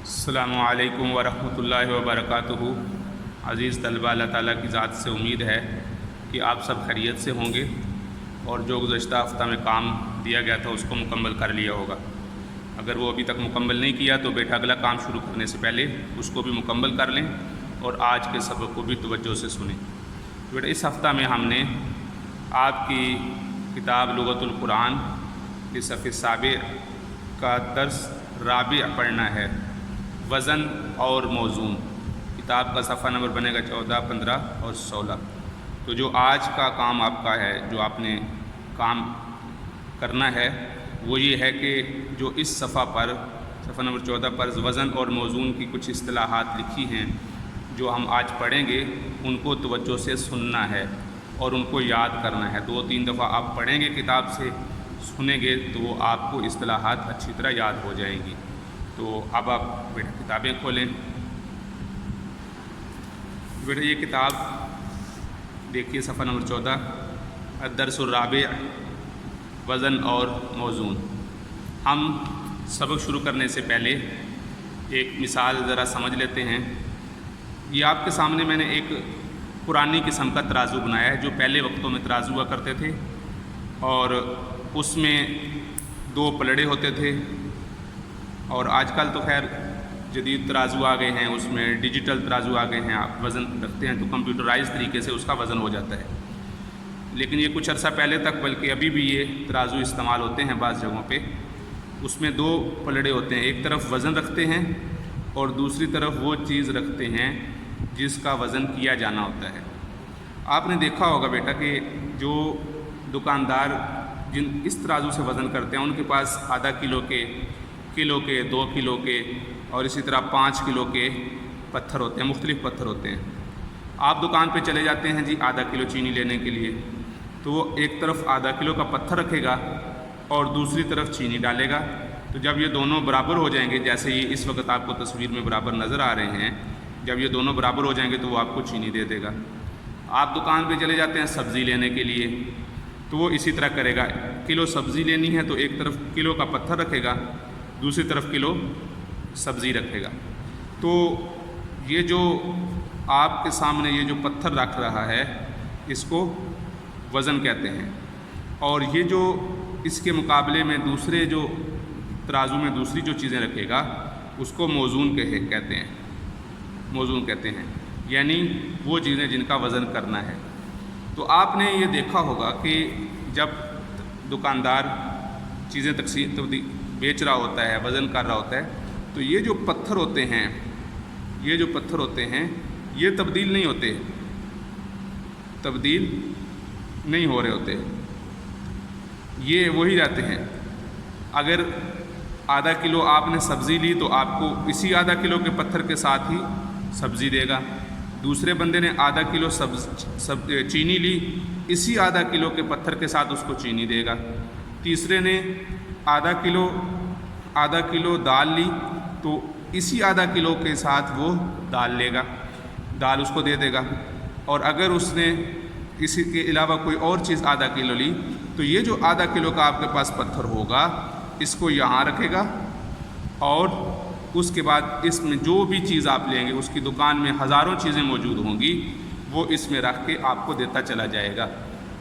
السلام علیکم ورحمۃ اللہ وبرکاتہ۔ عزیز طلبہ، اللہ تعالیٰ کی ذات سے امید ہے کہ آپ سب خیریت سے ہوں گے اور جو گزشتہ ہفتہ میں کام دیا گیا تھا اس کو مکمل کر لیا ہوگا۔ اگر وہ ابھی تک مکمل نہیں کیا تو بیٹا اگلا کام شروع کرنے سے پہلے اس کو بھی مکمل کر لیں اور آج کے سبق کو بھی توجہ سے سنیں۔ بیٹا اس ہفتہ میں ہم نے آپ کی کتاب لغت القرآن کے صفحہ 7 کا درس رابع پڑھنا ہے، وزن اور موزون۔ کتاب کا صفحہ نمبر بنے گا 14، 15 اور 16۔ تو جو آج کا کام آپ کا ہے، جو آپ نے کام کرنا ہے وہ یہ ہے کہ جو اس صفحہ نمبر 14 پر وزن اور موزون کی کچھ اصطلاحات لکھی ہیں جو ہم آج پڑھیں گے، ان کو توجہ سے سننا ہے اور ان کو یاد کرنا ہے۔ 2-3 دفعہ آپ پڑھیں گے، کتاب سے سنیں گے تو وہ آپ کو اصطلاحات اچھی طرح یاد ہو جائیں گی۔ تو اب آپ بیٹا کتابیں کھولیں۔ بیٹا یہ کتاب دیکھیے، صفحہ نمبر 14، الدرس الرابع، وزن اور موزون۔ ہم سبق شروع کرنے سے پہلے ایک مثال ذرا سمجھ لیتے ہیں۔ یہ آپ کے سامنے میں نے ایک پرانی قسم کا ترازو بنایا ہے جو پہلے وقتوں میں ترازو ہوا کرتے تھے، اور اس میں 2 پلڑے ہوتے تھے، اور آج کل تو خیر جدید ترازو آ گئے ہیں، اس میں ڈیجیٹل ترازو آ گئے ہیں۔ آپ وزن رکھتے ہیں تو کمپیوٹرائز طریقے سے اس کا وزن ہو جاتا ہے، لیکن یہ کچھ عرصہ پہلے تک، بلکہ ابھی بھی یہ ترازو استعمال ہوتے ہیں بعض جگہوں پہ۔ اس میں 2 پلڑے ہوتے ہیں، ایک طرف وزن رکھتے ہیں اور دوسری طرف وہ چیز رکھتے ہیں جس کا وزن کیا جانا ہوتا ہے۔ آپ نے دیکھا ہوگا بیٹا کہ جو دکاندار جن اس ترازو سے وزن کرتے ہیں ان کے پاس آدھا کلو کے، 2 کلو کے اور اسی طرح 5 کلو کے پتھر ہوتے ہیں، مختلف پتھر ہوتے ہیں۔ آپ دکان پہ چلے جاتے ہیں جی آدھا کلو چینی لینے کے لیے، تو وہ ایک طرف آدھا کلو کا پتھر رکھے گا اور دوسری طرف چینی ڈالے گا۔ تو جب یہ دونوں برابر ہو جائیں گے، جیسے یہ اس وقت آپ کو تصویر میں برابر نظر آ رہے ہیں، جب یہ دونوں برابر ہو جائیں گے تو وہ آپ کو چینی دے دے گا۔ آپ دکان پہ چلے جاتے ہیں سبزی لینے کے لیے، تو وہ اسی طرح کرے گا۔ کلو سبزی لینی ہے تو ایک طرف کلو کا پتھر رکھے گا، دوسری طرف کلو سبزی رکھے گا۔ تو یہ جو آپ کے سامنے یہ جو پتھر رکھ رہا ہے اس کو وزن کہتے ہیں، اور یہ جو اس کے مقابلے میں دوسرے جو ترازو میں دوسری جو چیزیں رکھے گا اس کو موزون کہتے ہیں، موزون کہتے ہیں، یعنی وہ چیزیں جن کا وزن کرنا ہے۔ تو آپ نے یہ دیکھا ہوگا کہ جب دکاندار چیزیں بیچ رہا ہوتا ہے، وزن کر رہا ہوتا ہے، تو یہ جو پتھر ہوتے ہیں، یہ تبدیل نہیں ہو رہے ہوتے، یہ وہی رہتے ہیں۔ اگر آدھا کلو آپ نے سبزی لی تو آپ کو اسی آدھا کلو کے پتھر کے ساتھ ہی سبزی دے گا۔ دوسرے بندے نے آدھا کلو چینی لی، اسی آدھا کلو کے پتھر کے ساتھ اس کو چینی دے گا۔ تیسرے نے آدھا کلو دال لی تو اسی آدھا کلو کے ساتھ وہ دال لے گا، دال اس کو دے دے گا۔ اور اگر اس نے اسی کے علاوہ کوئی اور چیز آدھا کلو لی تو یہ جو آدھا کلو کا آپ کے پاس پتھر ہوگا اس کو یہاں رکھے گا، اور اس کے بعد اس میں جو بھی چیز آپ لیں گے، اس کی دکان میں ہزاروں چیزیں موجود ہوں گی، وہ اس میں رکھ کے آپ کو دیتا چلا جائے گا۔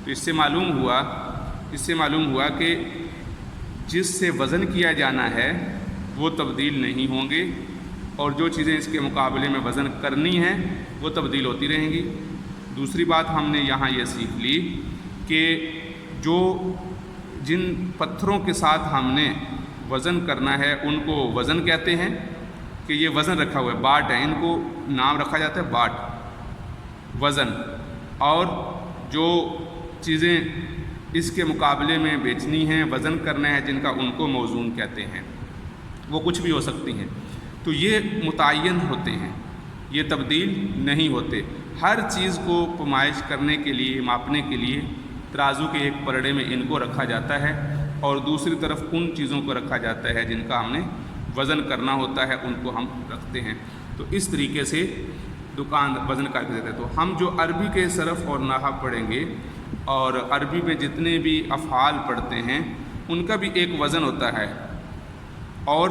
تو اس سے معلوم ہوا کہ جس سے وزن کیا جانا ہے وہ تبدیل نہیں ہوں گے، اور جو چیزیں اس کے مقابلے میں وزن کرنی ہیں وہ تبدیل ہوتی رہیں گی۔ دوسری بات ہم نے یہاں یہ سیکھ لی کہ جن پتھروں کے ساتھ ہم نے وزن کرنا ہے ان کو وزن کہتے ہیں، کہ یہ وزن رکھا ہوا ہے، باٹ ہے، ان کو نام رکھا جاتا ہے باٹ، وزن۔ اور جو چیزیں اس کے مقابلے میں بیچنی ہیں، وزن کرنا ہے جن کا، ان کو موزون کہتے ہیں۔ وہ کچھ بھی ہو سکتی ہیں، تو یہ متعین ہوتے ہیں، یہ تبدیل نہیں ہوتے۔ ہر چیز کو پمائش کرنے کے لیے، ماپنے کے لیے ترازو کے ایک پلڑے میں ان کو رکھا جاتا ہے اور دوسری طرف ان چیزوں کو رکھا جاتا ہے جن کا ہم نے وزن کرنا ہوتا ہے، ان کو ہم رکھتے ہیں۔ تو اس طریقے سے وزن کر کے دیتے ہیں۔ تو ہم جو عربی کے صرف اور نحو پڑھیں گے اور عربی میں جتنے بھی افعال پڑھتے ہیں ان کا بھی ایک وزن ہوتا ہے، اور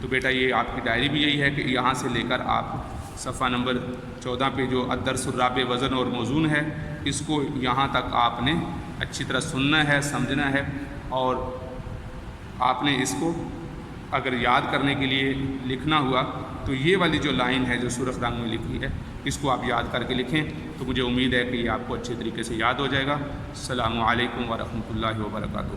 تو بیٹا یہ آپ کی ڈائری بھی یہی ہے کہ یہاں سے لے کر آپ صفحہ نمبر 14 پہ جو الدرس الرابع وزن اور موزون ہے اس کو یہاں تک آپ نے اچھی طرح سننا ہے، سمجھنا ہے، اور آپ نے اس کو اگر یاد کرنے کے لیے لکھنا ہوا تو یہ والی جو لائن ہے جو سرخ رنگ میں لکھی ہے اس کو آپ یاد کر کے لکھیں، تو مجھے امید ہے کہ یہ آپ کو اچھے طریقے سے یاد ہو جائے گا۔ السلام علیکم ورحمۃ اللہ وبرکاتہ۔